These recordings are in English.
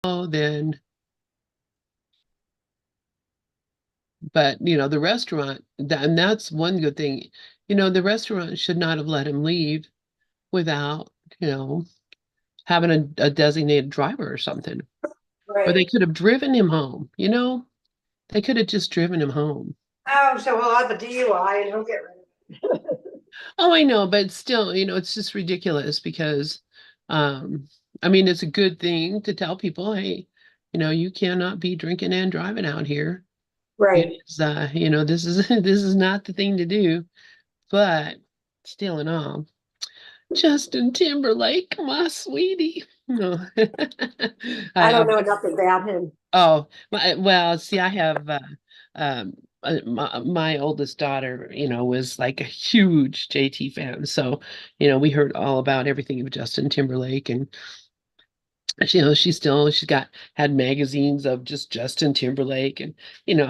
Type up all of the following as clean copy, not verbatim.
then, but the restaurant, and that's one good thing. The restaurant should not have let him leave without, having a designated driver or something. Or they Right. could have driven him home. They could have just driven him home. Oh, so he'll have a DUI and he'll get rid of it. Oh, I know, but still, it's just ridiculous because, um, I mean, it's a good thing to tell people, hey, you cannot be drinking and driving out here. It Right. is, this is this is not the thing to do. But still and all, Justin Timberlake, my sweetie. No, I I, don't know nothing about him. oh, well, see, I have my oldest daughter, was like a huge JT fan. So, we heard all about everything of Justin Timberlake, and she's got had magazines of just Justin Timberlake, and and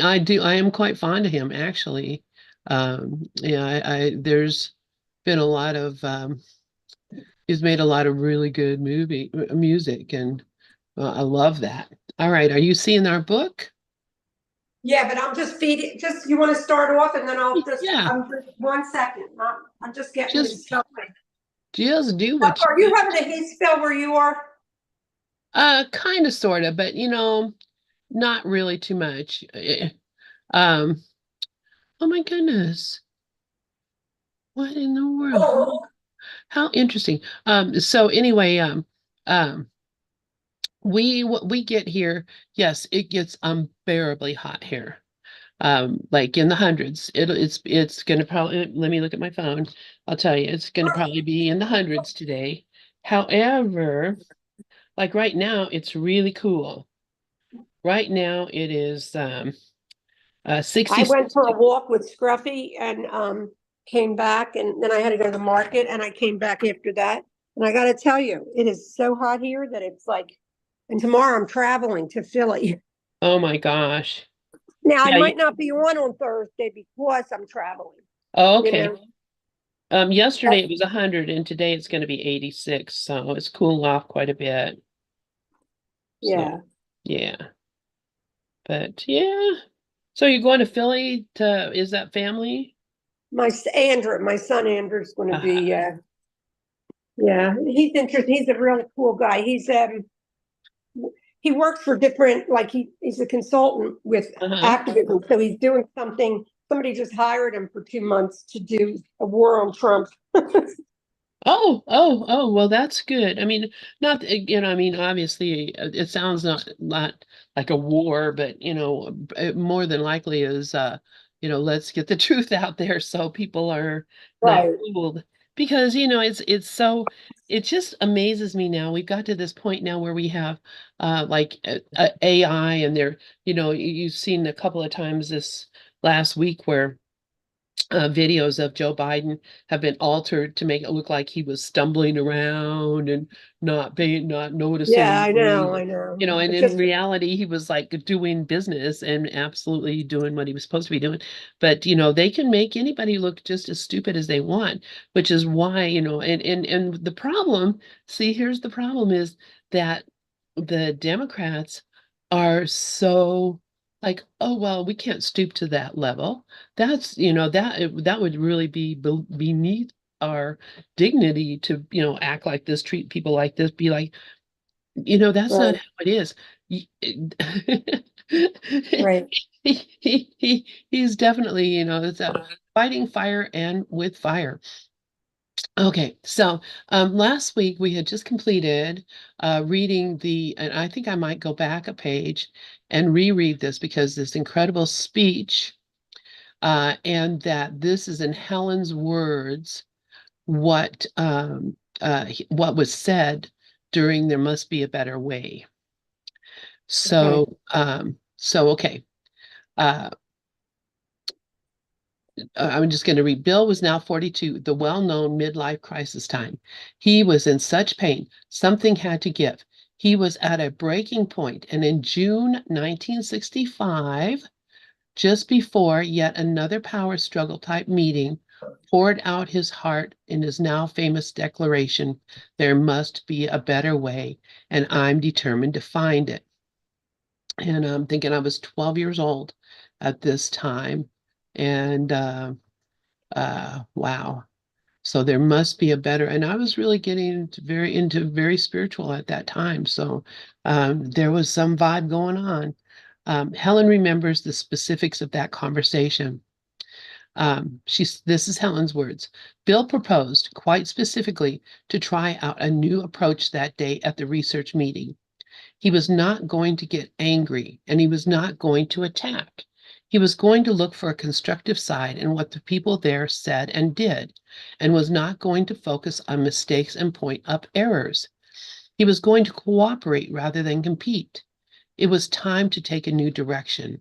I am quite fond of him actually. Yeah, I there's been a lot of he's made a lot of really good music, and I love that. All right, are you seeing our book? Yeah, but I'm just feeding. Just you want to start off, and then Yeah, I'm just 1 second. I'm just getting just this going. just do So, what you are you got. having a heat spell where you are? Kind of, sort of, but not really too much. Um, oh my goodness, what in the world? How interesting. So anyway, um, we get here, yes, it gets unbearably hot here. Like in the hundreds. It's gonna probably, let me look at my phone. I'll tell you, it's gonna probably be in the hundreds today. However, like right now, it's really cool. Right now it is I 66. went for a walk with Scruffy and came back, and then I had to go to the market, and I came back after that. And I got to tell you, it is so hot here that it's like. And tomorrow I'm traveling to Philly. Oh my gosh. Now I Yeah. might not be on Thursday because I'm traveling. Oh, You okay. know. Yesterday it was 100 and today it's going to be 86, so it's cooled off quite a bit. So, Yeah. yeah. But yeah. So you're going to Philly to, is that family? My son Andrew's going to Uh, be. Yeah, he's interesting. He's a really cool guy. He works for different, like he's a consultant with uh-huh. activism. So he's doing something. Somebody just hired him for 2 months to do a war on Trump. Oh, well, that's good. I mean, not, I mean, obviously it sounds not like a war, but, it more than likely is, let's get the truth out there so people are not Right. fooled. Because, it just amazes me now. We've got to this point now where we have, like AI, and you've seen a couple of times this last week where videos of Joe Biden have been altered to make it look like he was stumbling around and not noticing Yeah, I know. anything. I know. And It's in just reality, he was like doing business and absolutely doing what he was supposed to be doing. But they can make anybody look just as stupid as they want, which is why, and the problem, see, here's the problem is that the Democrats are so like, oh well, we can't stoop to that level. That's, that would really be beneath our dignity to, act like this, treat people like this, be like, that's not right, how it is. Y- right. he's definitely, it's a fighting fire and with fire. Okay, so last week we had just completed reading and I think I might go back a page and reread this because this incredible speech, and that this is in Helen's words, what was said during There Must Be a Better Way. Okay. So okay. Uh, I'm just going to read. Bill was now 42, the well-known midlife crisis time. He was in such pain. Something had to give. He was at a breaking point, and in June 1965, just before yet another power struggle type meeting poured out his heart in his now famous declaration, "There must be a better way, and I'm determined to find it." And I'm thinking I was 12 years old at this time. And wow. So there must be a better, and I was really getting into very spiritual at that time. So there was some vibe going on. Helen remembers the specifics of that conversation. This is Helen's words. Bill proposed quite specifically to try out a new approach that day at the research meeting. He was not going to get angry and he was not going to attack. He was going to look for a constructive side in what the people there said and did, and was not going to focus on mistakes and point up errors. He was going to cooperate rather than compete. It was time to take a new direction.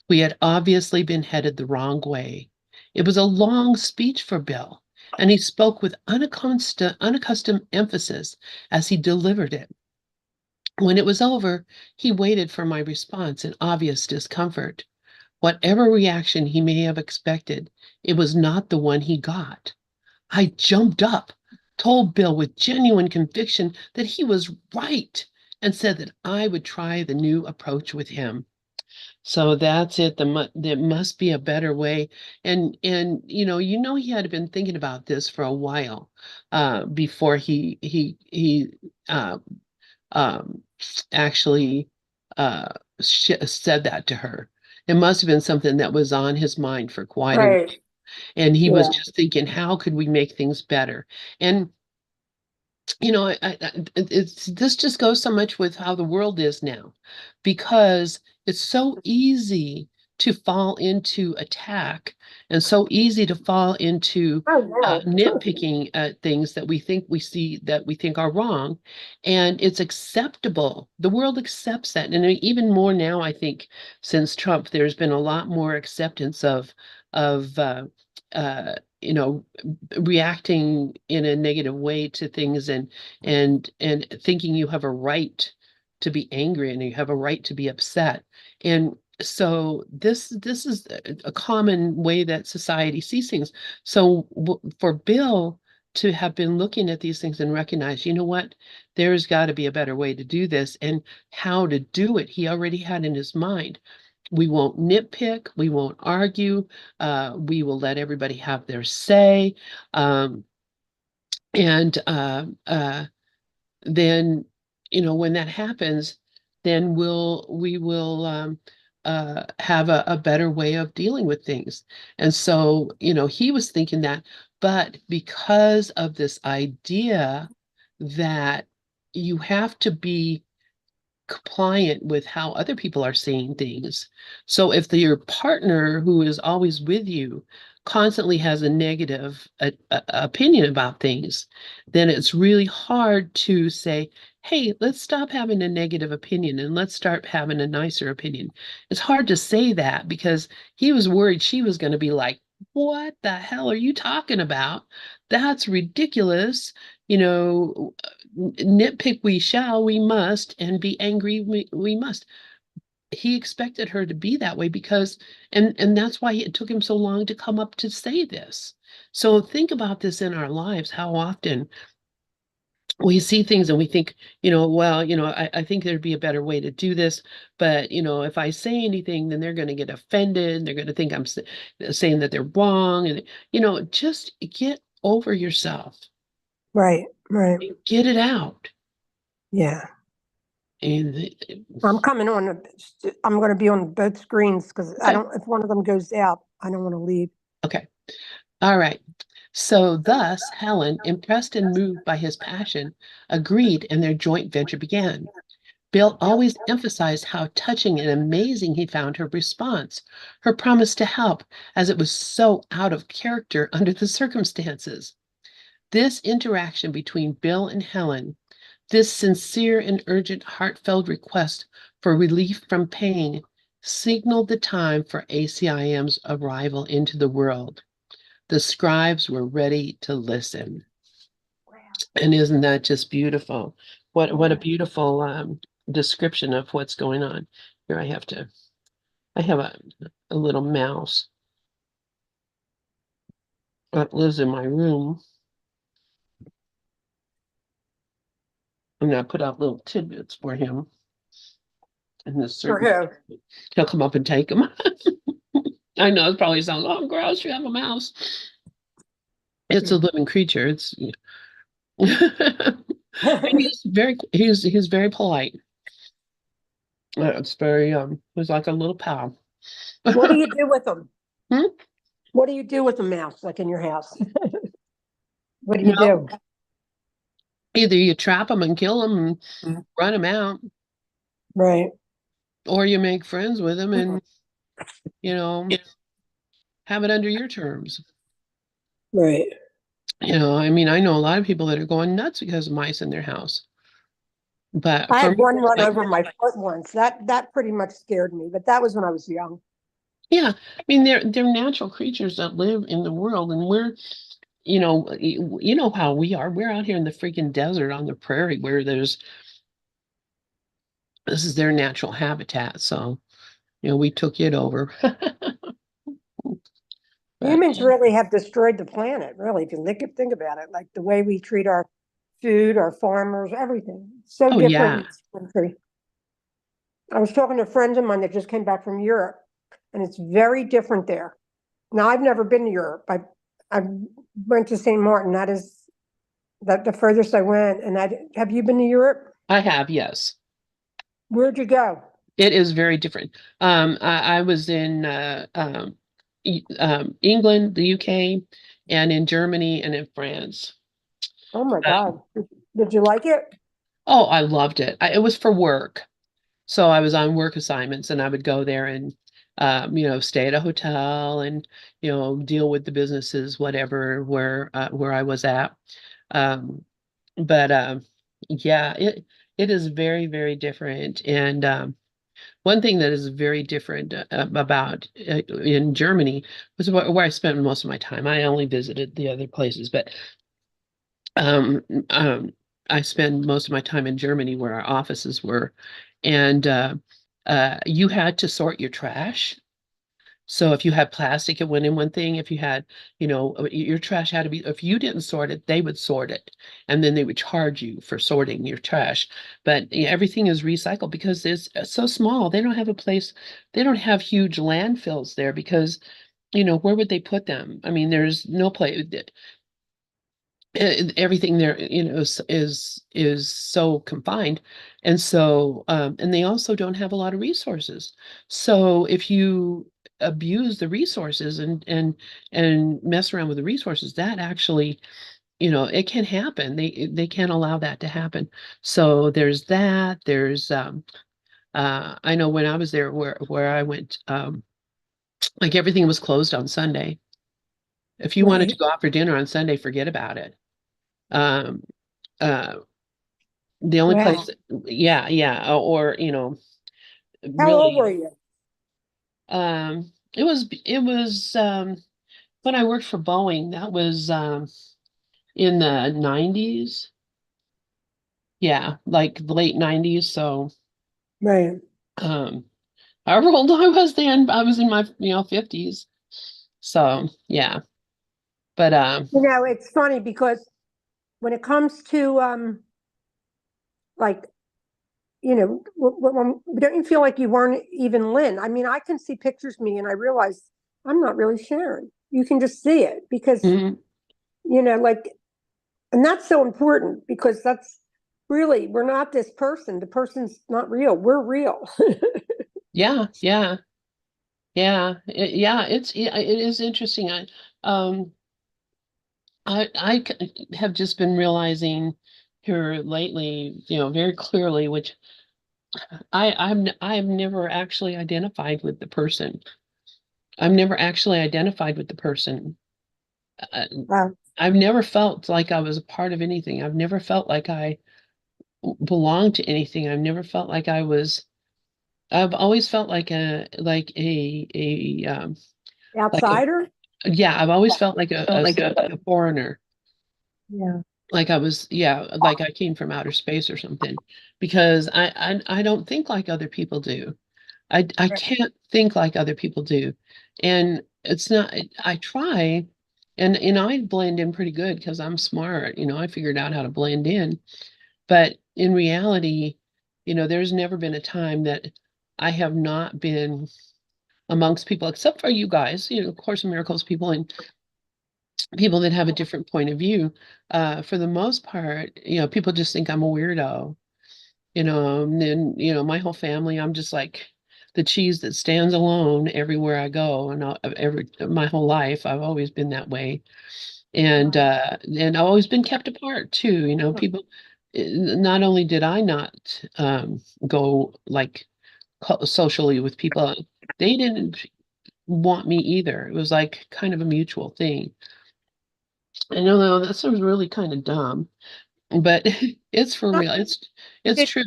We had obviously been headed the wrong way. It was a long speech for Bill, and he spoke with unaccustomed emphasis as he delivered it. When it was over, he waited for my response in obvious discomfort. Whatever reaction he may have expected, it was not the one he got. I jumped up, told Bill with genuine conviction that he was right, and said that I would try the new approach with him. So that's it. There must be a better way. And he had been thinking about this for a while, before he uh, um, actually said that to her. It must have been something that was on his mind for quite a while. Right. And he was Yeah. just thinking, how could we make things better? And it's this just goes so much with how the world is now, because it's so easy to fall into attack and so easy to fall into Oh, yeah. nitpicking at things that we think we see that we think are wrong, and it's acceptable. The world accepts that, and even more now, I think, since Trump, there's been a lot more acceptance of uh, you know reacting in a negative way to things, and thinking you have a right to be angry and you have a right to be upset. And so this is a common way that society sees things. So for Bill to have been looking at these things and recognize, you know what, there's got to be a better way to do this, and how to do it, he already had in his mind. We won't nitpick, we won't argue, we will let everybody have their say. And then, when that happens, then we will have a better way of dealing with things. And so, he was thinking that, but because of this idea that you have to be compliant with how other people are seeing things. So if your partner who is always with you constantly has a negative opinion about things, then it's really hard to say, hey, let's stop having a negative opinion and let's start having a nicer opinion. It's hard to say that because he was worried she was going to be like, what the hell are you talking about? That's ridiculous. You know, nitpick we shall, we must, and be angry we must. He expected her to be that way because, and that's why it took him so long to come up to say this. So think about this in our lives, how often we see things and we think, well, I think there'd be a better way to do this, but if I say anything, then they're going to get offended. They're going to think I'm saying that they're wrong. And just get over yourself Right. Right. and get it out. Yeah. And I'm going to be on both screens because okay, if one of them goes out, I don't want to leave. okay, all right. So thus, Helen, impressed and moved by his passion, agreed, and their joint venture began. Bill always emphasized how touching and amazing he found her response, her promise to help, as it was so out of character under the circumstances. This interaction between Bill and Helen, this sincere and urgent, heartfelt request for relief from pain, signaled the time for ACIM's arrival into the world. The scribes were ready to listen. And isn't that just beautiful? What a beautiful description of what's going on. Here I have a little mouse. that lives in my room, and I put out little tidbits for him. And this For certain, who? he'll come up and take them. I know it probably sounds, oh, gross, you have a mouse. It's a living creature. It's and he's very polite. It's very he's like a little pal. What do you do with them? Hmm? What do you do with a mouse, like in your house? What do you Well, do? either you trap them and kill them and run them out, Right. or you make friends with them and you know have it under your terms. Right. I mean, I know a lot of people that are going nuts because of mice in their house. But I for had me, one it's run like, over my foot once. That pretty much scared me, but that was when I was young. yeah, I mean, they're natural creatures that live in the world, and we're, you know how we are. We're out here in the freaking desert on the prairie where this is their natural habitat. So, we took it over. But Humans really have destroyed the planet, really, if you think about it, like the way we treat our food, our farmers, everything. So oh different yeah, in this country. I was talking to friends of mine that just came back from Europe, and it's very different there. Now, I've never been to Europe. I went to St. Martin. That is the furthest I went. And have you been to Europe? I have, yes. Where'd you go? It is very different. I was in England, the UK, and in Germany and in France. Oh my Uh, God. Did you like it? oh, I loved it. It was for work. So I was on work assignments and I would go there and, stay at a hotel and, deal with the businesses, whatever, where I was at. Um, but yeah, it is very, very different. And one thing that is very different about in Germany was where I spent most of my time. I only visited the other places, but um, um, I spend most of my time in Germany where our offices were, and you had to sort your trash. So if you had plastic, it went in one thing. If you had, your trash had to be, if you didn't sort it, they would sort it. And then they would charge you for sorting your trash. But everything is recycled because it's so small. They don't have a place, they don't have huge landfills there because, where would they put them? I mean, there's no place. Everything there, is so confined, and so and they also don't have a lot of resources. So if you abuse the resources and mess around with the resources, that actually, it can happen. They can't allow that to happen. So there's that. There's I know when I was there, where I went, like everything was closed on Sunday. If you wanted to Right. go out for dinner on Sunday, forget about it. Um, uh, the only Wow. place, yeah, yeah, or How old were really, you? it was when I worked for Boeing. That was in the 90s. Yeah, like the late 90s. So Right. um, however old I was then, I was in my 50s. So yeah, but It's funny because when it comes to like don't you feel like you weren't even Lynn? I mean, I can see pictures of me and I realize I'm not really Sharon. You can just see it because, mhm, like, and that's so important because that's really, we're not this person. The person's not real. We're real. yeah, yeah, yeah, it is interesting. Um have just been realizing here lately, very clearly, which I've never actually identified with the person. I've never actually identified with the person. Uh, Wow. I've never felt like I was a part of anything. I've never felt like I belonged to anything. I've never felt like I was. I've always felt like a Outsider? yeah. I've always felt like a foreigner. Yeah. Like I was, yeah, like I came from outer space or something, because I don't think like other people do. I Right. can't think like other people do, and it's not. I try, And I blend in pretty good because I'm smart. I figured out how to blend in. But in reality, there's never been a time that I have not been amongst people, except for you guys, Course in Miracles people and people that have a different point of view. For the most part, people just think I'm a weirdo, and then, my whole family, I'm just like the cheese that stands alone everywhere I go. And my whole life, I've always been that way. Right. And I've always been kept apart too. People, not only did I not go like socially with people, they didn't want me either. It was like kind of a mutual thing. I know though that sounds really kind of dumb, but it's for real. It's It true.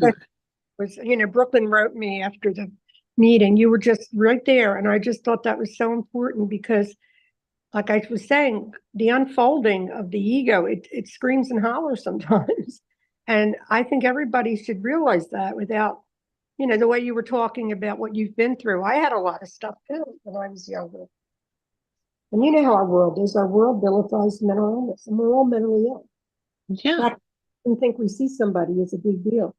was, Brooklyn wrote me after the meeting. You were just right there. And I just thought that was so important because, like I was saying, the unfolding of the ego, it screams and hollers sometimes. And I think everybody should realize that without, the way you were talking about what you've been through. I had a lot of stuff too when I was younger. And you know how our world is. Our world vilifies mental illness, and we're all mentally ill. Yeah. In fact, I don't think we see somebody is a big deal.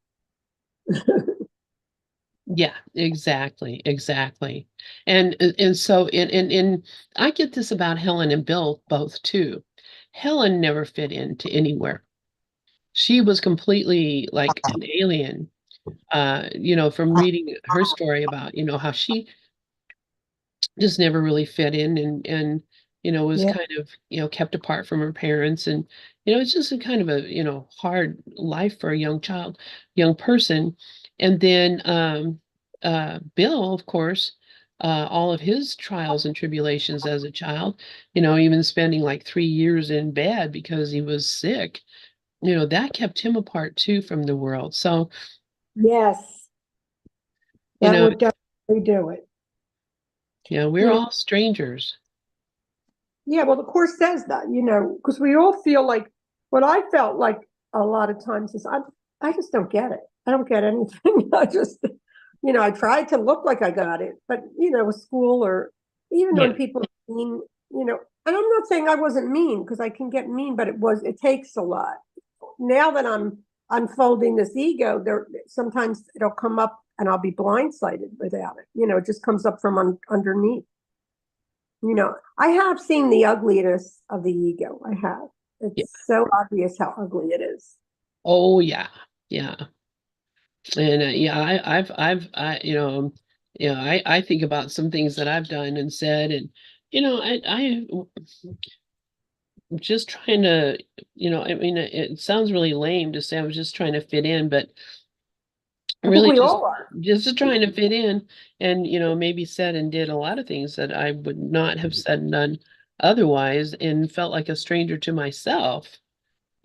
Yeah, exactly, exactly. And so and I get this about Helen and Bill both too. Helen never fit into anywhere. She was completely like an alien. From reading her story about, how she just never really fit in and was Yeah. kind of kept apart from her parents, and it's just a kind of a hard life for a young person. And then Bill, of course, all of his trials and tribulations as a child, even spending like 3 years in bed because he was sick, that kept him apart too from the world. So Yes, you that know would definitely do it. we're You know, all strangers. yeah, well, the course says that, because we all feel like what I felt like a lot of times is I just don't get it. I don't get anything. I just, I tried to look like I got it, but with school or even when Yeah. people are mean, and I'm not saying I wasn't mean because I can get mean, but it takes a lot. Now that I'm unfolding this ego, there sometimes it'll come up and I'll be blindsided without it. It just comes up from underneath. I have seen the ugliness of the ego. I have. Yeah. It's so obvious how ugly it is. Oh yeah, yeah, and yeah, I think about some things that I've done and said, and I just trying to, I mean, it sounds really lame to say I was just trying to fit in, but I think really we just all are. trying to fit in, and maybe said and did a lot of things that I would not have said and done otherwise, and felt like a stranger to myself.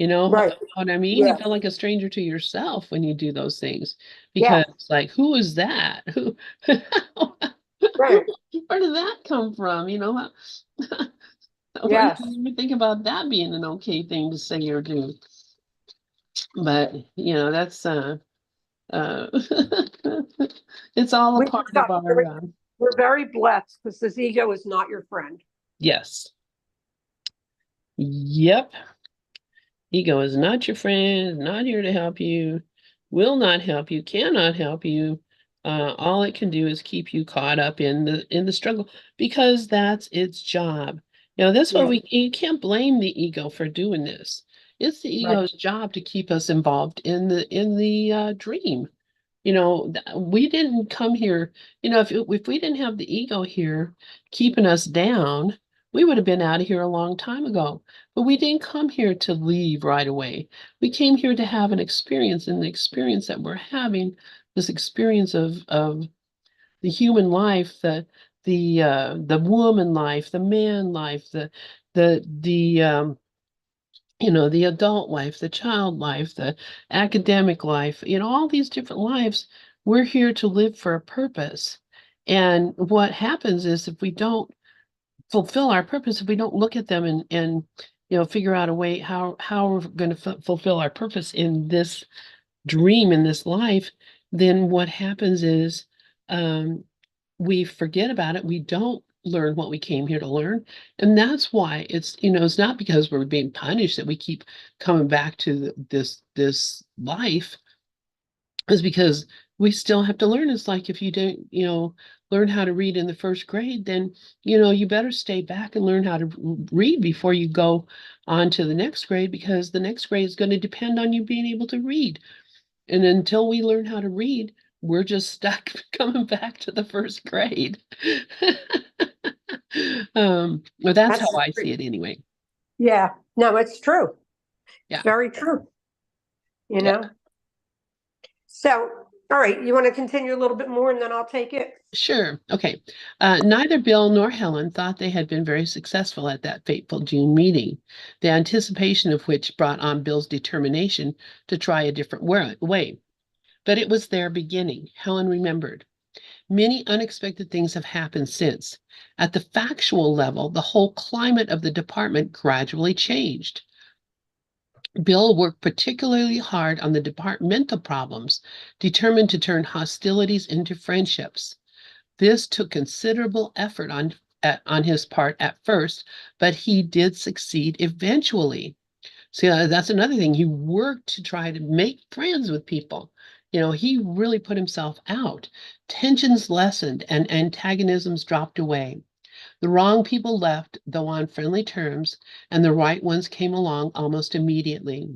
Right. What I mean? You Yes. feel like a stranger to yourself when you do those things because Yes. like, who is that? Who, Right. where did that come from? Where did Yes. you think about that being an okay thing to say or do? But that's uh it's all a We part of our we're very blessed because this ego is not your friend. yes. Yep. Ego is not your friend, not here to help you, will not help you, cannot help you. All it can do is keep you caught up in the struggle because that's its job. That's why Yeah. you can't blame the ego for doing this. It's the Right. ego's job to keep us involved in the dream. We didn't come here, if we didn't have the ego here keeping us down, we would have been out of here a long time ago. But we didn't come here to leave right away. We came here to have an experience, and the experience that we're having, this experience of the human life, the woman life, the man life, the the adult life, the child life, the academic life, all these different lives, we're here to live for a purpose. And what happens is if we don't fulfill our purpose, if we don't look at them and figure out a way how we're going to fulfill our purpose in this dream, in this life, then what happens is we forget about it. We don't learn what we came here to learn. And that's why it's not because we're being punished that we keep coming back to this life, is because we still have to learn. It's like if you don't, learn how to read in the first grade, then, you better stay back and learn how to read before you go on to the next grade, because the next grade is going to depend on you being able to read. And until we learn how to read, we're just stuck coming back to the first grade. Well, that's how That's I true. see it anyway. Yeah, no, it's true. It's Yeah, very true, you yeah, know? So, all right, you want to continue a little bit more and then I'll take it? sure. Okay. Neither Bill nor Helen thought they had been very successful at that fateful June meeting, the anticipation of which brought on Bill's determination to try a different way. But it was their beginning, Helen remembered. Many unexpected things have happened since. At the factual level, the whole climate of the department gradually changed. Bill worked particularly hard on the departmental problems, determined to turn hostilities into friendships. This took considerable effort on his part at first, but he did succeed eventually. See, that's another thing. He worked to try to make friends with people. He really put himself out. Tensions lessened and antagonisms dropped away. The wrong people left, though on friendly terms, and the right ones came along almost immediately.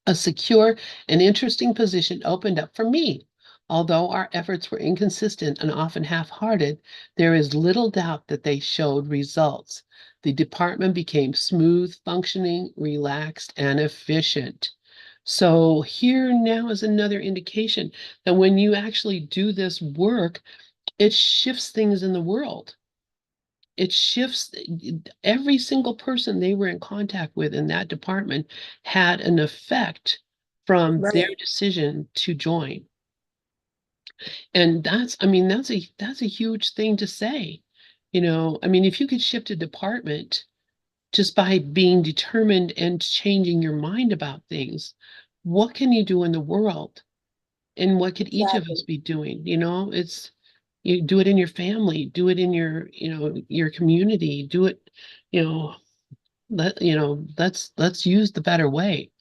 A secure and interesting position opened up for me. Although our efforts were inconsistent and often half-hearted, there is little doubt that they showed results. The department became smooth, functioning, relaxed, and efficient. So here now is another indication that when you actually do this work, it shifts things in the world. It shifts every single person they were in contact with in that department had an effect from their Right. decision to join. And that's a huge thing to say. If you could shift a department just by being determined and changing your mind about things, what can you do in the world? And what could each of us Exactly. be doing? You do it in your family, do it in your community, do it, you know, let's use the better way.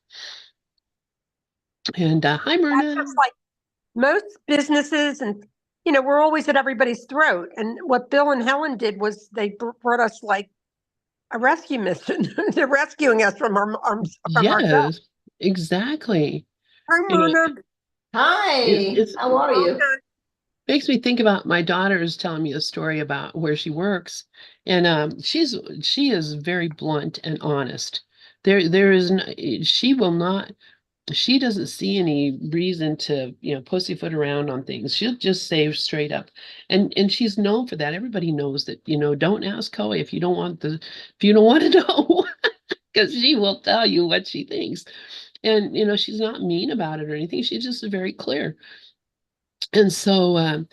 And hi, That's Myrna. just like most businesses and we're always at everybody's throat. And what Bill and Helen did was they brought us like a rescue mission. They're rescuing us from ourselves. Yes, exactly. Hi, You know, Myrna. Hi, it's how are you? Okay. makes me think about my daughter is telling me a story about where she works, and she is very blunt and honest. There is she will not. She doesn't see any reason to, pussyfoot around on things. She'll just say straight up. And she's known for that. Everybody knows that, don't ask Coe if you don't want to know, because she will tell you what she thinks. And, she's not mean about it or anything. She's just very clear. And so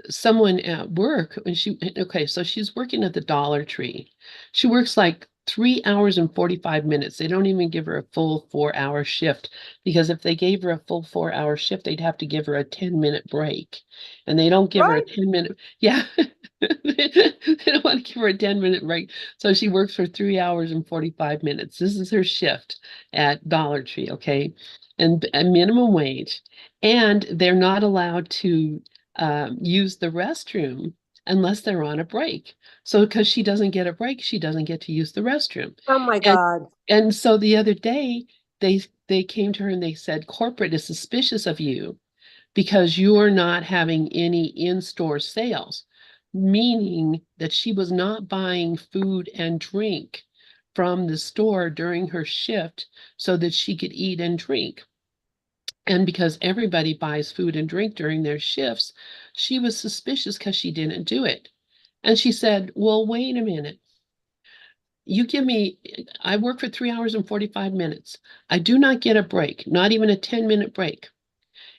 someone at work, okay, so she's working at the Dollar Tree. She works like 3 hours and 45 minutes. They don't even give her a full 4 hour shift, because if they gave her a full 4 hour shift, they'd have to give her a 10-minute break. And they don't give her a Right? 10-minute, yeah, they don't want to give her a 10-minute break. So she works for 3 hours and 45 minutes. This is her shift at Dollar Tree, okay? And a minimum wage, and they're not allowed to use the restroom unless they're on a break. So because she doesn't get a break, she doesn't get to use the restroom. Oh my And God. and so the other day they came to her and they said, corporate is suspicious of you because you're not having any in-store sales, meaning that she was not buying food and drink from the store during her shift so that she could eat and drink. And because everybody buys food and drink during their shifts, she was suspicious because she didn't do it. And she said, well, wait a minute. I work for 3 hours and 45 minutes. I do not get a break, not even a 10-minute break.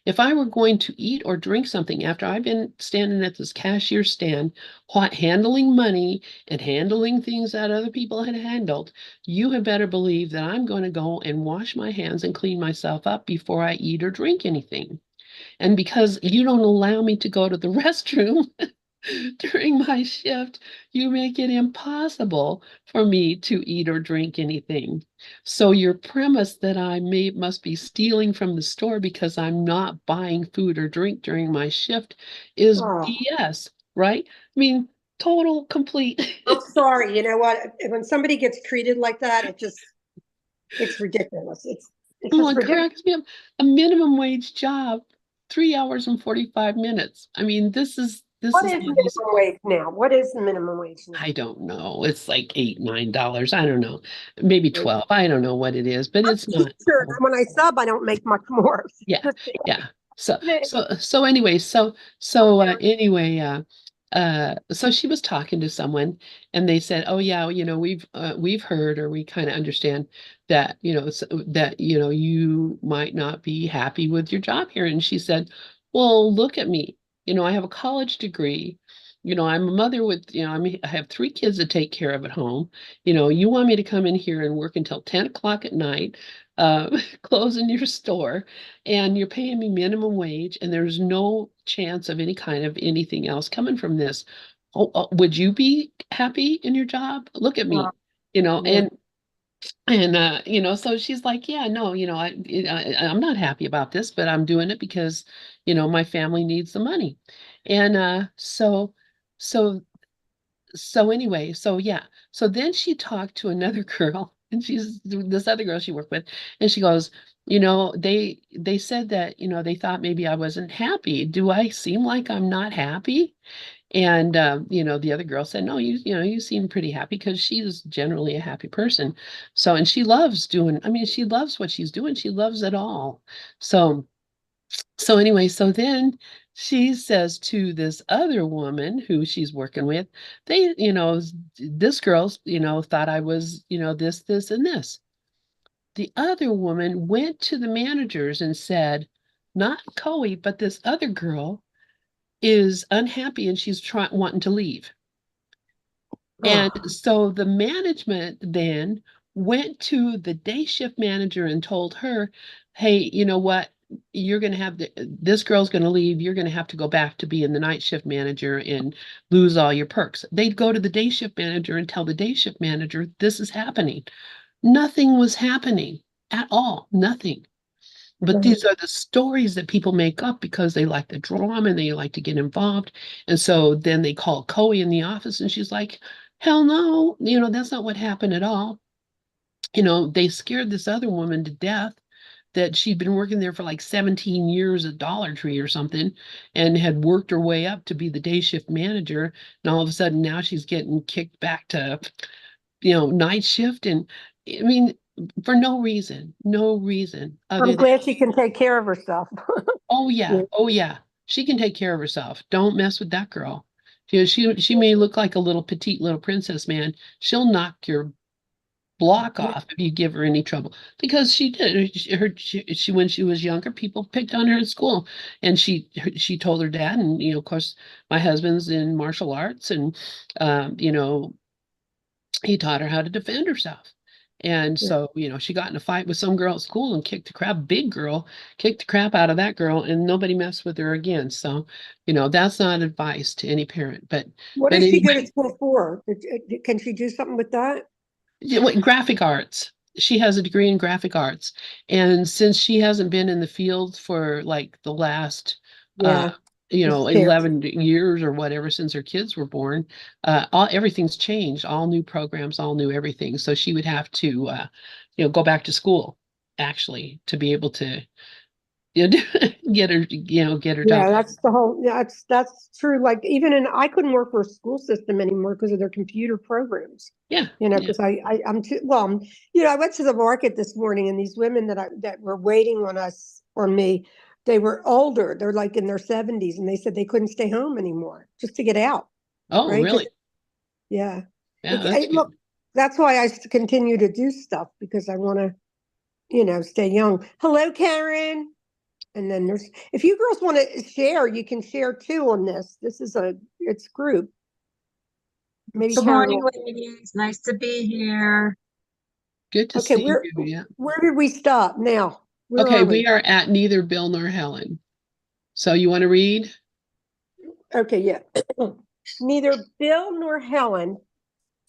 If I were going to eat or drink something after I've been standing at this cashier stand, handling money and handling things that other people had handled, you had better believe that I'm going to go and wash my hands and clean myself up before I eat or drink anything. And because you don't allow me to go to the restroom, During my shift, you make it impossible for me to eat or drink anything. So your premise that must be stealing from the store because I'm not buying food or drink during my shift is Oh, BS, right? I mean, total complete. I'm sorry. You know what? When somebody gets treated like that, it's ridiculous. It's Well, just it ridiculous. cracks me up. A minimum wage job, 3 hours and 45 minutes. I mean, this What is is one of those. minimum wage now? What is the minimum wage now? I don't know. It's like $8, $9. I don't know. Maybe 12. I don't know what it is, but I'm it's a not. teacher, and when I sub, I don't make much more. Yeah, yeah. So Hey, so anyway, so she was talking to someone and they said, "Oh yeah, we've heard or we kind of understand that, that you might not be happy with your job here." And she said, "Well, look at me. I have a college degree. I'm a mother with, I have 3 kids to take care of at home. You want me to come in here and work until 10 o'clock at night, closing your store, and you're paying me minimum wage, and there's no chance of any kind of anything else coming from this. Would you be happy in your job? Look at uh, me." You know, yeah. so she's like, "Yeah, no, I'm not happy about this, but I'm doing it because, my family needs the money." And so so anyway, so yeah. So then she talked to another girl, and she's this other girl she worked with, and she goes, they said that, they thought maybe I wasn't happy. Do I seem like I'm not happy? And the other girl said, "No, you seem pretty happy," because she's generally a happy person. So, and she loves doing, I mean, she loves what she's doing. She loves it all. So so anyway, so then she says to this other woman who she's working with, this girl's, thought I was, this, and this. The other woman went to the managers and said, not Coey, but this other girl is unhappy and she's trying wanting to leave. And Oh, so the management then went to the day shift manager and told her, "Hey, you know what? You're going to have this girl's going to leave. You're going to have to go back to being the night shift manager and lose all your perks." They'd go to the day shift manager and tell the day shift manager this is happening. Nothing was happening at all. Nothing. But right. these are the stories that people make up because they like the drama and they like to get involved. And so then they call Coey in the office and she's like, "Hell no, that's not what happened at all." They scared this other woman to death that she'd been working there for like 17 years at Dollar Tree or something and had worked her way up to be the day shift manager. And all of a sudden now she's getting kicked back to, night shift. And I mean, for no reason other I'm than, glad she can take care of herself. "Oh yeah, Yeah. oh yeah, she can take care of herself. Don't mess with that girl. She may look like a little petite little princess, man. She'll knock your block off if you give her any trouble." Because she did. She when she was younger, people picked on her at school, and she told her dad, and of course, my husband's in martial arts, and um, you know, he taught her how to defend herself. And Yeah. so, she got in a fight with some girl at school and big girl, kicked the crap out of that girl, and nobody messed with her again. So, that's not advice to any parent. What But does she go to anyway, school for? Can she do something with that? yeah, wait, graphic arts. She has a degree in graphic arts. And since she hasn't been in the field for like the last uh Yeah, just scared. 11 years or whatever since her kids were born, everything's changed, all new programs, all new everything. So she would have to go back to school actually to be able to get her job. Yeah, that's the whole, yeah, that's true. Like even I couldn't work for a school system anymore because of their computer programs. Yeah, yeah. Because I'm too, well, I went to the market this morning and these women that were waiting on me, they were older. They're like in their 70s and they said they couldn't stay home anymore just to get out, Oh, right? Because really? yeah, Yeah, that's look, good. that's why continue to do stuff because I want to, stay young. Hello, Karen. And then if you girls want to share, you can share too on this. It's group. Maybe Good Karen morning, will. ladies. Nice to be here. Good to Okay, see you. Yeah. where did we stop now? Where Okay, are we we? are at neither Bill nor Helen. So you want to read? Okay, yeah. Neither Bill nor Helen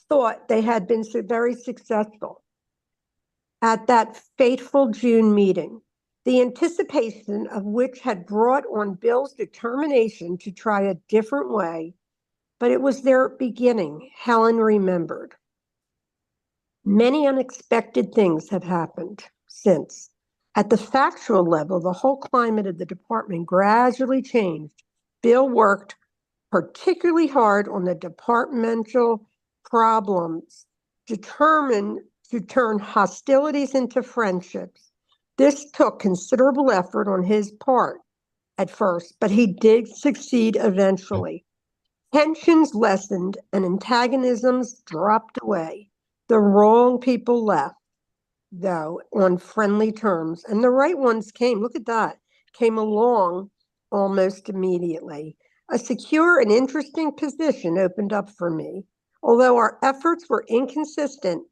thought they had been so very successful at that fateful June meeting, the anticipation of which had brought on Bill's determination to try a different way, but it was their beginning, Helen remembered. Many unexpected things have happened since. At the factual level, the whole climate of the department gradually changed. Bill worked particularly hard on the departmental problems, determined to turn hostilities into friendships. This took considerable effort on his part at first, but he did succeed eventually. Tensions lessened and antagonisms dropped away. The wrong people left, though, on friendly terms, and the right ones came. Look at that, came along almost immediately. A secure and interesting position opened up for me. Although our efforts were inconsistent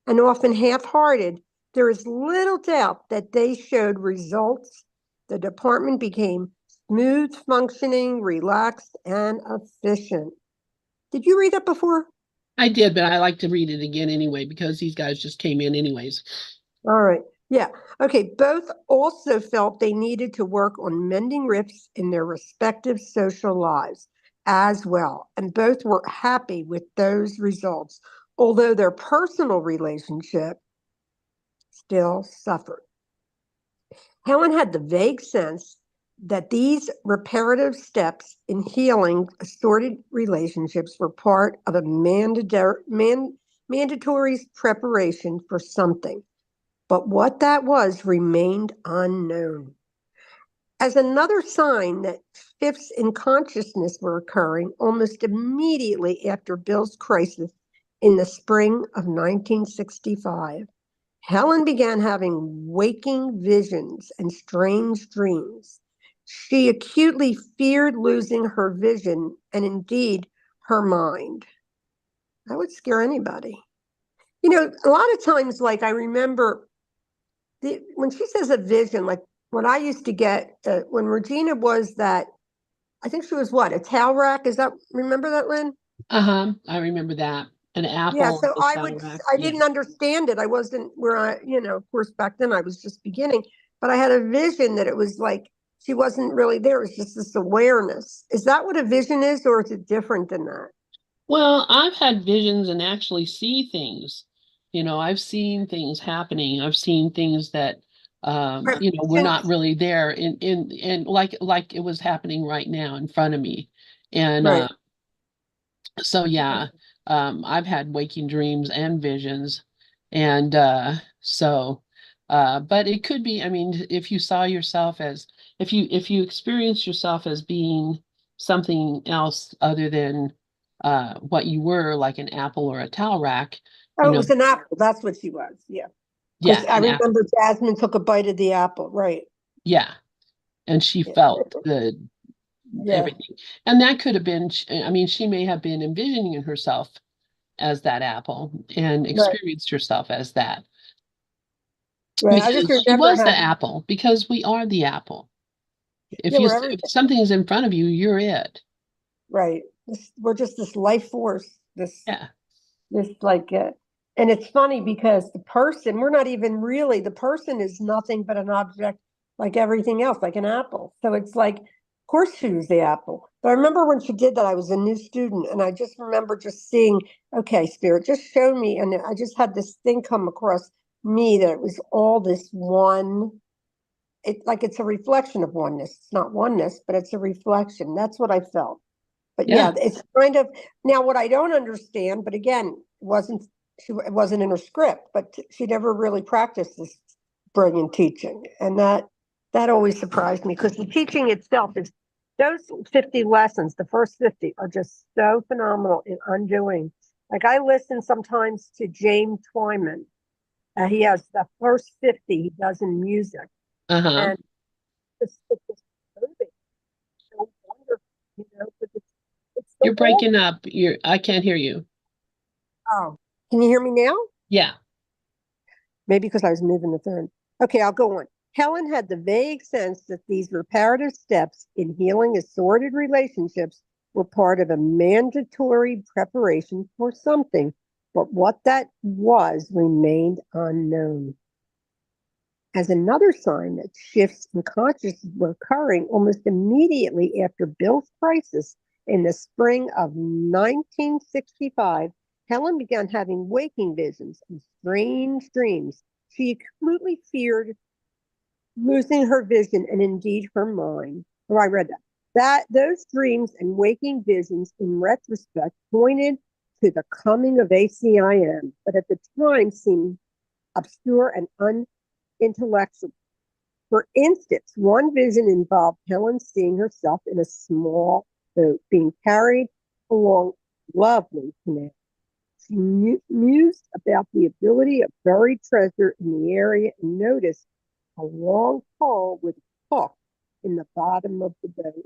and often half-hearted, there is little doubt that they showed results. The department became smooth functioning, relaxed, and efficient. Did you read that before? I did, but I like to read it again anyway because these guys just came in anyways. All right. Yeah. Okay. Both also felt they needed to work on mending rifts in their respective social lives as well. And both were happy with those results, although their personal relationship still suffered. Helen had the vague sense that these reparative steps in healing assorted relationships were part of a mandatory preparation for something. But what that was remained unknown. As another sign that shifts in consciousness were occurring almost immediately after Bill's crisis in the spring of 1965, Helen began having waking visions and strange dreams. She acutely feared losing her vision and indeed her mind. That would scare anybody. You know, a lot of times, like I remember when she says a vision, like what I used to get when Regina was that, I think she was what, a towel rack? Remember that, Lynn? I remember that. An Yeah, apple, so the towel rack. I Yeah. didn't understand it. I wasn't where of course, back then I was just beginning, but I had a vision that it was like she wasn't really there. It was just this awareness. Is that what a vision is, or is it different than that? Well, I've had visions and actually see things. I've seen things happening. I've seen things that we're not really there in like it was happening right now in front of me. And Right. so yeah, I've had waking dreams and visions. And but it could be, I mean, if you saw yourself as if you experience yourself as being something else other than what you were, like an apple or a towel rack, Oh, it was an apple. That's what she was. Yeah. Because yeah, I an apple. remember Jasmine took a bite of the apple. Right. Yeah. And she Yeah. felt the Yeah. everything. And that could have been, I mean, she may have been envisioning herself as that apple and Right. experienced herself as that. Right. I just Because she remember was the having, apple, because we are the apple. yeah, we're If everything. something's in front of you, you're it. Right. We're just this life force, Yeah. this like, and it's funny because the person, we're not even really, the person is nothing but an object like everything else, like an apple. So it's like, of course she was the apple. But I remember when she did that, I was a new student and I just remember just seeing, okay, spirit, just show me. And I just had this thing come across me that it was all this one. It's a reflection of oneness. It's not oneness, but it's a reflection. That's what I felt. But Yeah. yeah, it's kind of now what I don't understand. But again, it wasn't in her script, but she never really practiced this brilliant teaching, and that always surprised me because the teaching itself is those 50 lessons. The first 50 are just so phenomenal in undoing. Like I listen sometimes to James Twyman. He has the first 50 he does in music, Uh-huh. and it's moving. So wonderful, but it's the You're whole. breaking up. I can't hear you. Oh, can you hear me now? Yeah. Maybe because I was moving the phone. Okay, I'll go on. Helen had the vague sense that these reparative steps in healing assorted relationships were part of a mandatory preparation for something, but what that was remained unknown. As another sign that shifts in consciousness were occurring almost immediately after Bill's crisis in the spring of 1965, Helen began having waking visions and strange dreams. She acutely feared losing her vision and indeed her mind. Oh, I read that. Those dreams and waking visions, in retrospect, pointed to the coming of ACIM, but at the time seemed obscure and unintellectual. For instance, one vision involved Helen seeing herself in a small boat being carried along a lovely canal. She mused about the ability of buried treasure in the area and noticed a long pole with a hook in the bottom of the boat.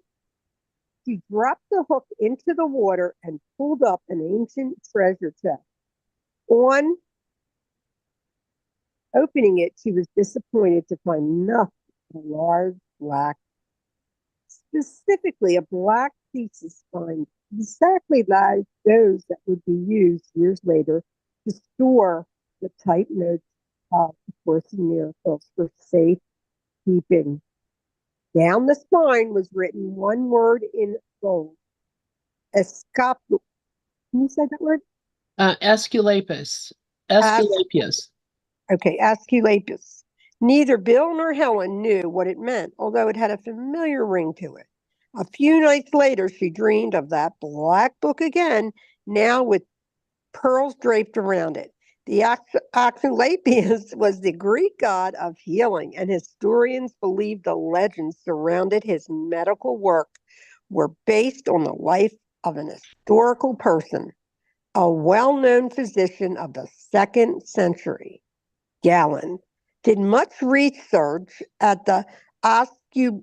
She dropped the hook into the water and pulled up an ancient treasure chest. On opening it, she was disappointed to find nothing but a large black, specifically a black thesis find, exactly like those that would be used years later to store the type notes of the Course in Miracles for safekeeping. Down the spine was written one word in gold: escapu. Can you say that word? Esculapus. As Esculapius. Okay, Asclepius. Neither Bill nor Helen knew what it meant, although it had a familiar ring to it. A few nights later, she dreamed of that black book again, now with pearls draped around it. The Asclepius was the Greek god of healing, and historians believe the legends surrounded his medical work were based on the life of an historical person, a well-known physician of the 2nd century. Galen did much research at the Asclepian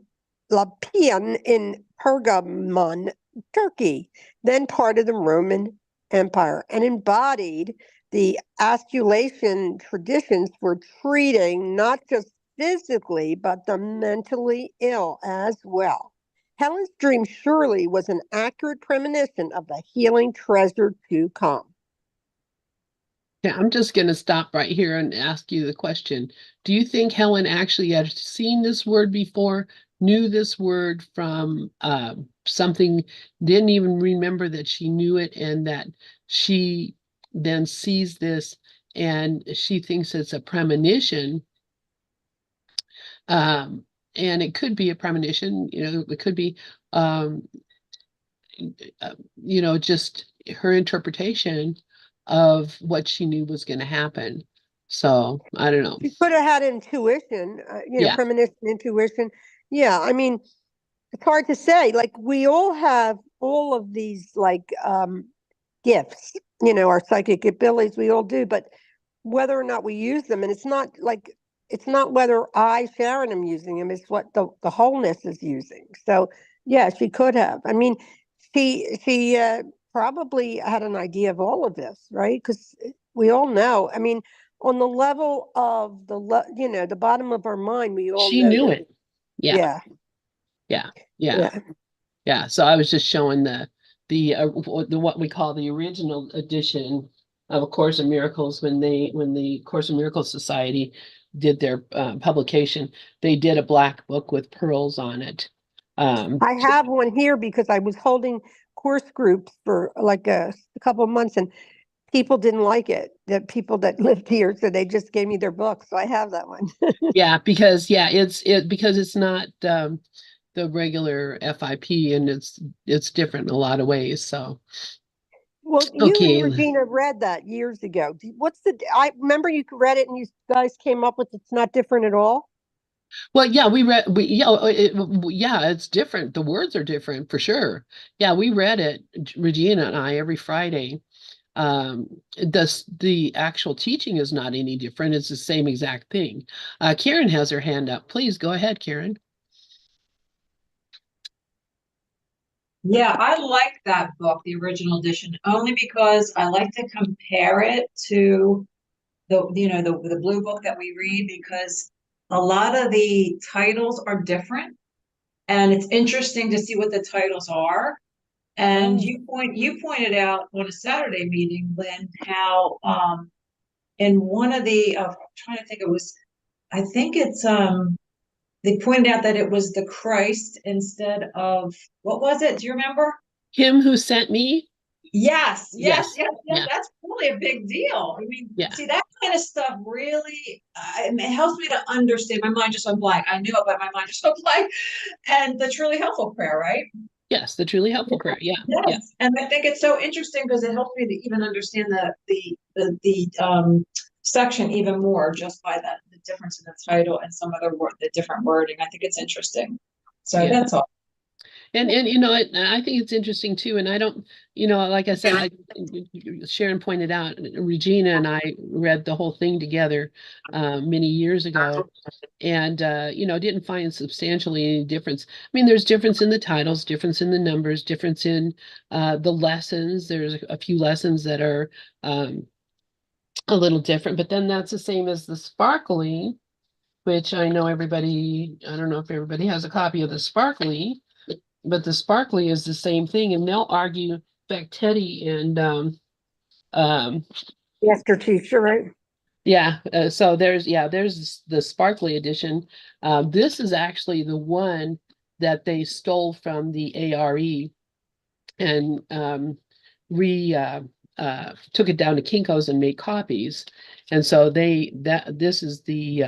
in Pergamon, Turkey, then part of the Roman Empire, and embodied the Asclepian traditions for treating not just physically, but the mentally ill as well. Helen's dream surely was an accurate premonition of the healing treasure to come. Yeah, I'm just going to stop right here and ask you the question. Do you think Helen actually had seen this word before, knew this word from something, didn't even remember that she knew it, and that she then sees this and she thinks it's a premonition? Um, and it could be a premonition, it could be, um, just her interpretation of what she knew was going to happen. So I don't know. She could have had intuition, Yeah, premonition, intuition. Yeah, I mean, it's hard to say. Like, we all have all of these, like, gifts, our psychic abilities, we all do, but whether or not we use them, and it's not whether I, Sharon, am using them, it's what the wholeness is using. So, yeah, she could have. I mean, she probably had an idea of all of this, right? Because we all know. I mean, on the level of the bottom of our mind, we all she know knew that. it. Yeah, Yeah, yeah, yeah, yeah. yeah. So I was just showing the what we call the original edition of A Course in Miracles. When the Course in Miracles Society did their publication, they did a black book with pearls on it. I have one here because I was holding course groups for like a couple of months, and people didn't like it. The people that lived here, so they just gave me their books. So I have that one. Yeah, because it's not the regular FIP, and it's different in a lot of ways. So Well, you and okay. Regina read that years ago. I remember you read it and you guys came up with it's not different at all. Well, yeah, yeah, it's different. The words are different for sure. Yeah, we read it, Regina and I, every Friday. The actual teaching is not any different. It's the same exact thing. Karen has her hand up. Please go ahead, Karen. Yeah, I like that book, the original edition, only because I like to compare it to the blue book that we read, because a lot of the titles are different, and it's interesting to see what the titles are. And Oh. you pointed out on a Saturday meeting, Lynn, how in one of the I'm trying to think, I think it's they pointed out that it was the Christ instead of, what was it? Do you remember? Him who sent me? Yes, yes, Yes. yes, yes. Yeah. That's really a big deal. I mean, Yeah. see, that kind of stuff really, it helps me to understand. My mind just went blank. I knew it, but my mind just went blank. And the truly helpful prayer, right? Yes. The truly helpful prayer. Yeah. Yeah. Yes. And I think it's so interesting because it helps me to even understand the section even more just by the difference in the title and some other word, the different wording. I think it's interesting. So Yeah. that's all. And I think it's interesting too. And I don't, like I said, Sharon pointed out, Regina and I read the whole thing together many years ago, and didn't find substantially any difference. I mean, there's difference in the titles, difference in the numbers, difference in the lessons. There's a few lessons that are a little different, but then that's the same as the sparkly, which I know everybody. I don't know if everybody has a copy of the sparkly. But the sparkly is the same thing, and they'll argue. In fact, Teddy and um, Master teacher, right? yeah. So there's the sparkly edition. This is actually the one that they stole from the ARE and re took it down to Kinko's and made copies. And so this is the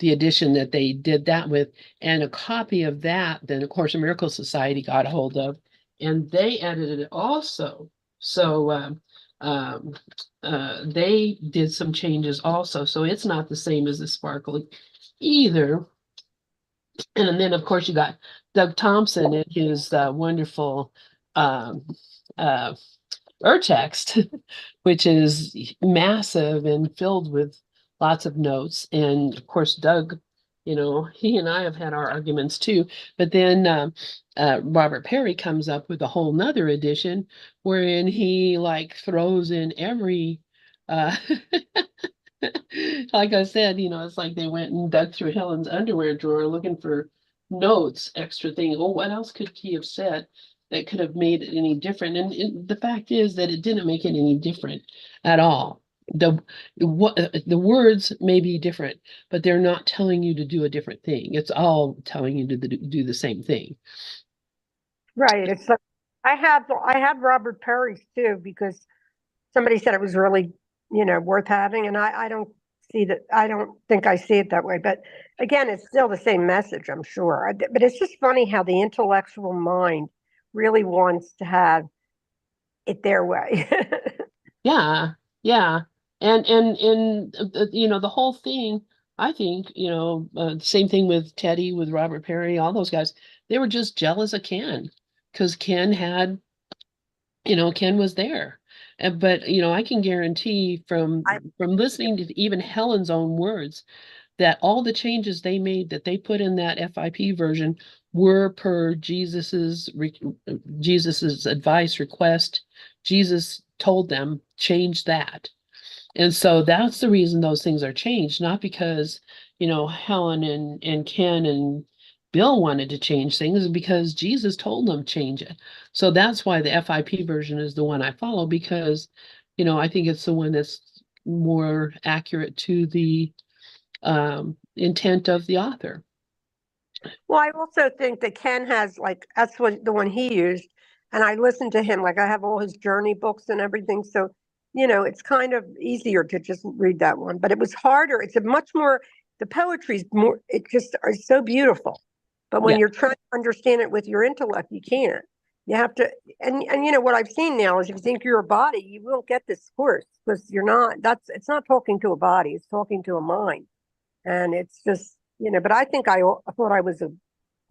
edition that they did that with, and a copy of that then of course a Miracle Society got a hold of, and they edited it also. So um, they did some changes also. So it's not the same as the Sparkly either. And then of course you got Doug Thompson and his wonderful um, uh, Urtext, which is massive and filled with lots of notes. And of course, Doug, he and I have had our arguments too. But then Robert Perry comes up with a whole nother edition wherein he like throws in every uh like I said, it's like they went and dug through Helen's underwear drawer looking for notes, extra thing. Oh, what else could he have said that could have made it any different? And the fact is that it didn't make it any different at all. The words may be different, but they're not telling you to do a different thing. It's all telling you to do the same thing. Right. It's like I have Robert Perry's too because somebody said it was really, worth having, and I don't see that. I don't think I see it that way. But again, it's still the same message, I'm sure. But it's just funny how the intellectual mind really wants to have it their way. Yeah, yeah. And the whole thing, I think, same thing with Teddy, with Robert Perry, all those guys, they were just jealous of Ken because Ken had, Ken was there. But I can guarantee from I, listening to even Helen's own words that all the changes they made that they put in that FIP version were per Jesus's advice request. Jesus told them change that. And so that's the reason those things are changed, not because, Helen and Ken and Bill wanted to change things, because Jesus told them change it. So that's why the FIP version is the one I follow, because, I think it's the one that's more accurate to the intent of the author. well, I also think that Ken has like that's what the one he used, and I listened to him. Like I have all his journey books and everything, so it's kind of easier to just read that one. But it was harder. It's a much more the poetry's more. It just is so beautiful, but when Yeah. you're trying to understand it with your intellect, you can't. You have to, and what I've seen now is if you think you're a body, you won't get this course because you're not. It's not talking to a body; it's talking to a mind, and it's just But I think I thought I was a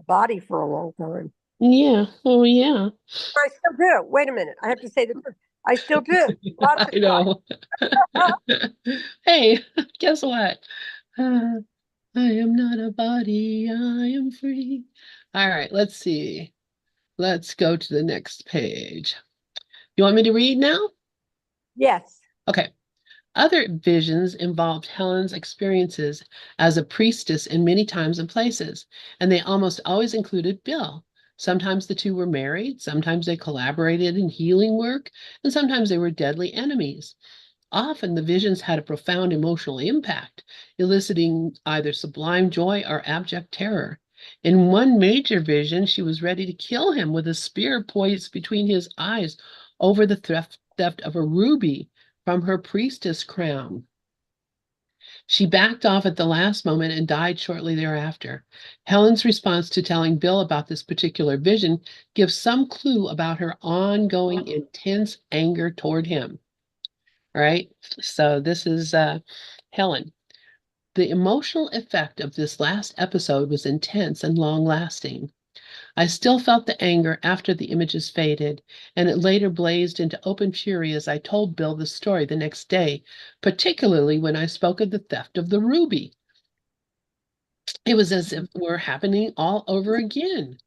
body for a long time. Yeah. Oh, yeah. I still do. Wait a minute. I have to say the truth. I still do. Lots I of times. know. Hey, guess what? Uh, I am not a body, I am free. All right, let's see. Let's go to the next page. You want me to read now? Yes. Okay. Other visions involved Helen's experiences as a priestess in many times and places, and they almost always included Bill. Sometimes the two were married, sometimes they collaborated in healing work, and sometimes they were deadly enemies. Often the visions had a profound emotional impact, eliciting either sublime joy or abject terror. In one major vision, she was ready to kill him with a spear poised between his eyes over the theft of a ruby from her priestess crown. She backed off at the last moment and died shortly thereafter. Helen's response to telling Bill about this particular vision gives some clue about her ongoing intense anger toward him. All right, so this is Helen. The emotional effect of this last episode was intense and long-lasting. I still felt the anger after the images faded, and it later blazed into open fury as I told Bill the story the next day, particularly when I spoke of the theft of the ruby. It was as if it were happening all over again.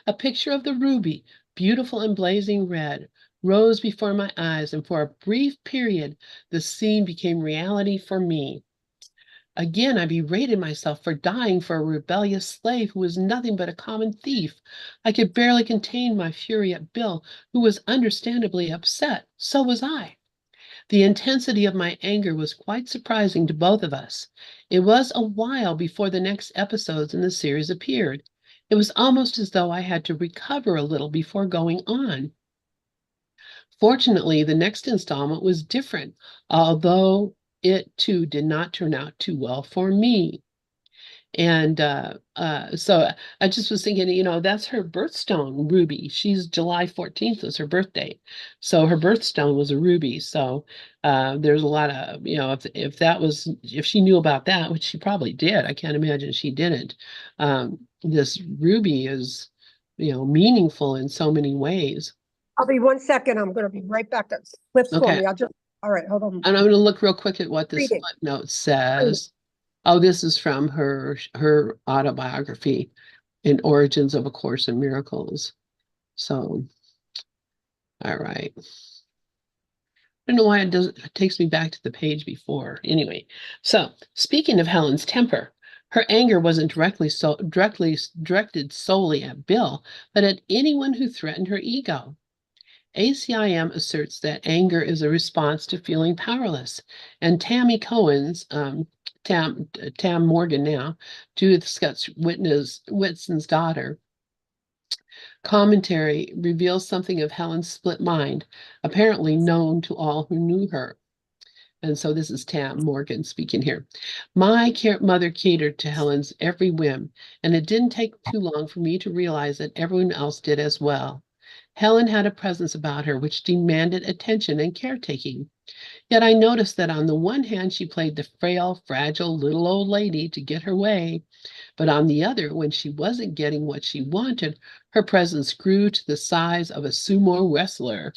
A picture of the ruby, beautiful and blazing red, rose before my eyes, and for a brief period, the scene became reality for me. Again, I berated myself for dying for a rebellious slave who was nothing but a common thief. I could barely contain my fury at Bill, who was understandably upset. So was I. The intensity of my anger was quite surprising to both of us. It was a while before the next episodes in the series appeared. It was almost as though I had to recover a little before going on. Fortunately, the next installment was different, although it too did not turn out too well for me. And so I just was thinking, that's her birthstone, Ruby. She's July 14th was her birthday. So her birthstone was a ruby. So there's a lot of, if she knew about that, which she probably did, I can't imagine she didn't. This ruby is, meaningful in so many ways. I'll be 1 second. I'm going to be right back. That Cliff's calling Okay. me. All right, hold on. And I'm going to look real quick at what this Read it. footnote says. Oh, this is from her autobiography, in Origins of A Course in Miracles. So, all right. I don't know why it takes me back to the page before. Anyway, so speaking of Helen's temper, her anger wasn't directed solely at Bill, but at anyone who threatened her ego. ACIM asserts that anger is a response to feeling powerless, and Tammy Cohen's Tam Morgan now, Judith Scott Whitson's daughter, commentary reveals something of Helen's split mind, apparently known to all who knew her. And so this is Tam Morgan speaking here. My mother catered to Helen's every whim, and it didn't take too long for me to realize that everyone else did as well. Helen had a presence about her which demanded attention and caretaking. Yet I noticed that on the one hand, she played the frail, fragile little old lady to get her way, but on the other, when she wasn't getting what she wanted, her presence grew to the size of a sumo wrestler.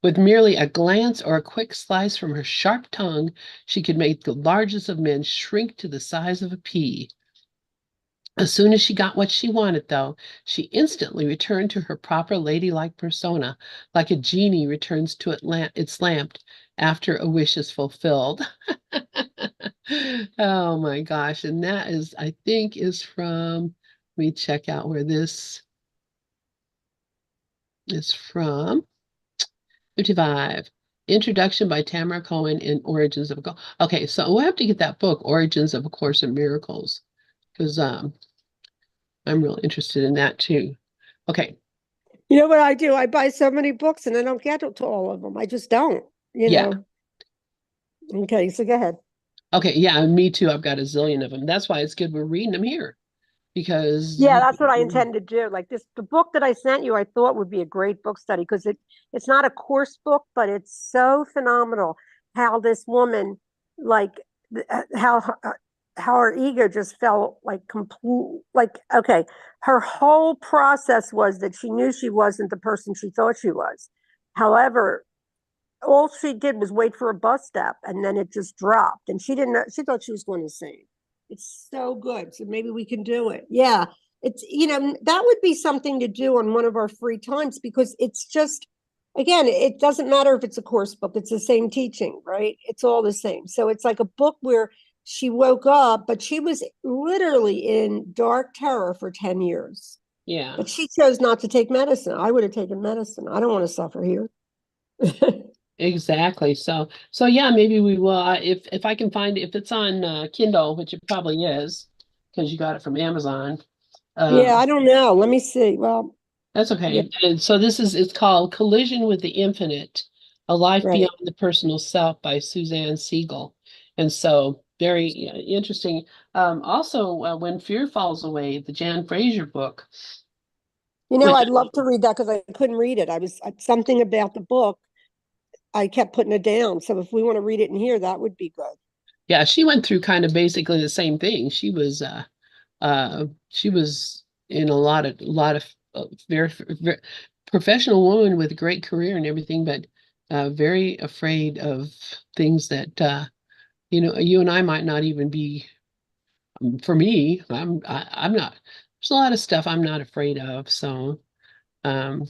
With merely a glance or a quick slice from her sharp tongue, she could make the largest of men shrink to the size of a pea. As soon as she got what she wanted, though, she instantly returned to her proper ladylike persona, like a genie returns to its lamp after a wish is fulfilled. Oh my gosh. And that is, I think, is from, let me check out where this is from. 55. Introduction by Tamara Cohen in Origins of a Course. Okay, so we'll have to get that book, Origins of A Course in Miracles, because I'm real interested in that too. Okay. You know what I do? I buy so many books and I don't get to all of them. I just don't, Yeah. Okay, so go ahead. Okay, yeah, me too. I've got a zillion of them. That's why it's good we're reading them here, because Yeah, that's what I intend to do. Like the book that I sent you, I thought would be a great book study because it's not a course book, but it's so phenomenal how this woman, like, how her ego just felt like complete, like, okay, her whole process was that she knew she wasn't the person she thought she was. However, all she did was wait for a bus stop and then it just dropped. And she didn't know, she thought she was going to sing. It's so good. So maybe we can do it. Yeah. It's, that would be something to do on one of our free times because it's just, again, it doesn't matter if it's a course book, it's the same teaching, right? It's all the same. So it's like a book where she woke up, but she was literally in dark terror for 10 years. Yeah. But she chose not to take medicine. I would have taken medicine. I don't want to suffer here. Exactly. So yeah, maybe we will. If I can find if it's on Kindle, which it probably is, because you got it from Amazon. Yeah, Um, I don't know. Let me see. Well, that's yeah, okay. And so it's called Collision with the Infinite: A Life right. Beyond the Personal Self by Suzanne Siegel. And so very interesting. Also, When Fear Falls Away, the Jan Fraser book, You know, which I'd love to read that because I couldn't read it. I was something about the book. I kept putting it down. So if we want to read it in here, that would be good. yeah, she went through kind of basically the same thing. She was in a lot of very professional woman with a great career and everything, but very afraid of things that you and I might not even be. For me, I'm not. There's a lot of stuff I'm not afraid of, so um,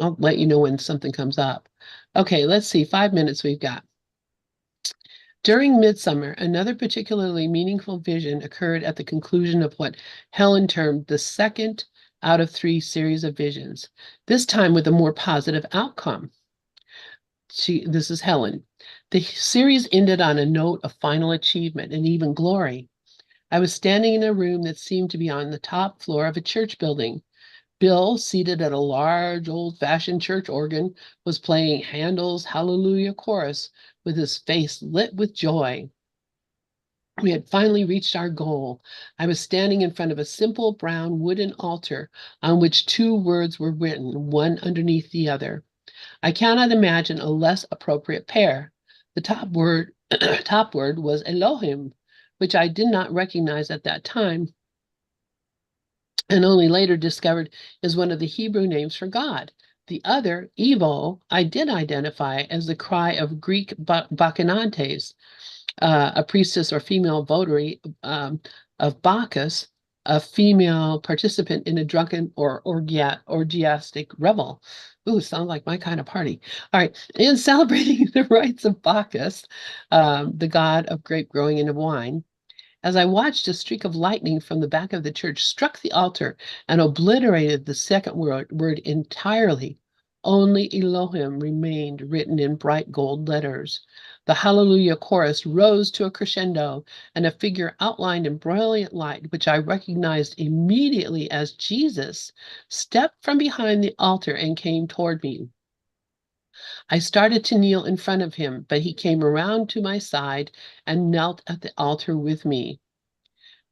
I'll let you know when something comes up. Okay, let's see. 5 minutes we've got. During Midsummer, another particularly meaningful vision occurred at the conclusion of what Helen termed the second out of three series of visions, this time with a more positive outcome. This is Helen. The series ended on a note of final achievement and even glory. I was standing in a room that seemed to be on the top floor of a church building. Bill, seated at a large, old-fashioned church organ, was playing Handel's Hallelujah Chorus with his face lit with joy. We had finally reached our goal. I was standing in front of a simple brown wooden altar on which two words were written, one underneath the other. I cannot imagine a less appropriate pair. The top word, top word was Elohim, which I did not recognize at that time and only later discovered is one of the Hebrew names for God. The other, Evo, I did identify as the cry of Greek Bacchantes, a priestess or female votary of Bacchus, a female participant in a drunken or orgiastic revel. Ooh, sounds like my kind of party. All right, in celebrating the rites of Bacchus, the god of grape growing and of wine, as I watched, a streak of lightning from the back of the church struck the altar and obliterated the second word entirely. Only Elohim remained written in bright gold letters. The Hallelujah chorus rose to a crescendo, and a figure outlined in brilliant light, which I recognized immediately as Jesus, stepped from behind the altar and came toward me. I started to kneel in front of him, but he came around to my side and knelt at the altar with me.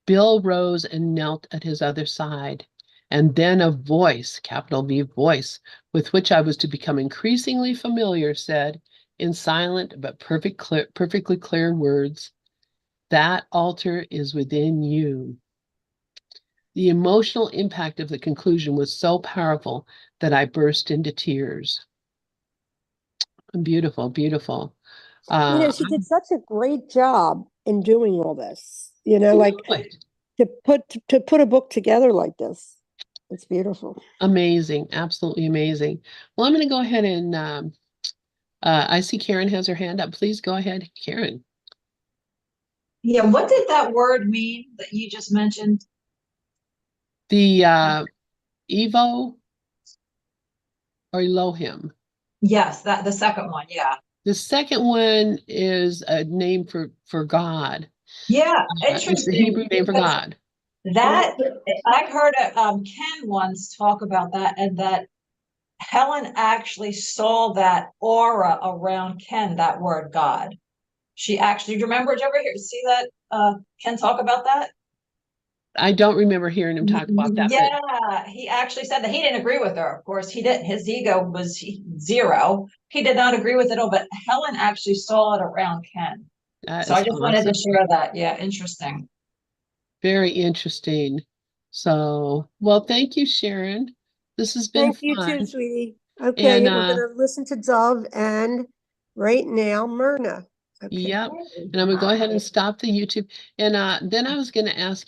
Bill rose and knelt at his other side. And then a voice, capital V voice, with which I was to become increasingly familiar, said, in silent but perfectly clear words, "That altar is within you." The emotional impact of the conclusion was so powerful that I burst into tears. Beautiful, beautiful. You know, Uh, she did such a great job in doing all this. You know, I like know it. to put a book together like this. It's beautiful. Amazing, absolutely amazing. Well, I'm going to go ahead and I see Karen has her hand up. Please go ahead, Karen. Yeah, what did that word mean that you just mentioned? The Evo or Elohim. Yes, that the second one. Yeah. The second one is a name for God. Yeah, It's the interesting Hebrew name for because God. that I heard Ken once talk about that, and that Helen actually saw that aura around Ken, that word God. She actually, do you remember, did you ever see that Ken talk about that? I don't remember hearing him talk about that, but Yeah, he actually said that he didn't agree with her. Of course, he didn't. His ego was zero. He did not agree with it all, but Helen actually saw it around Ken. that So I is just wanted to awesome. share that. Yeah, interesting. Very interesting. So, well, thank you, Sharon. This has been Thank you too, fun. sweetie. And Okay, we're gonna listen to Dove and right now Myrna. Okay. yep. And I'm gonna go ahead and stop the YouTube. And then I was gonna ask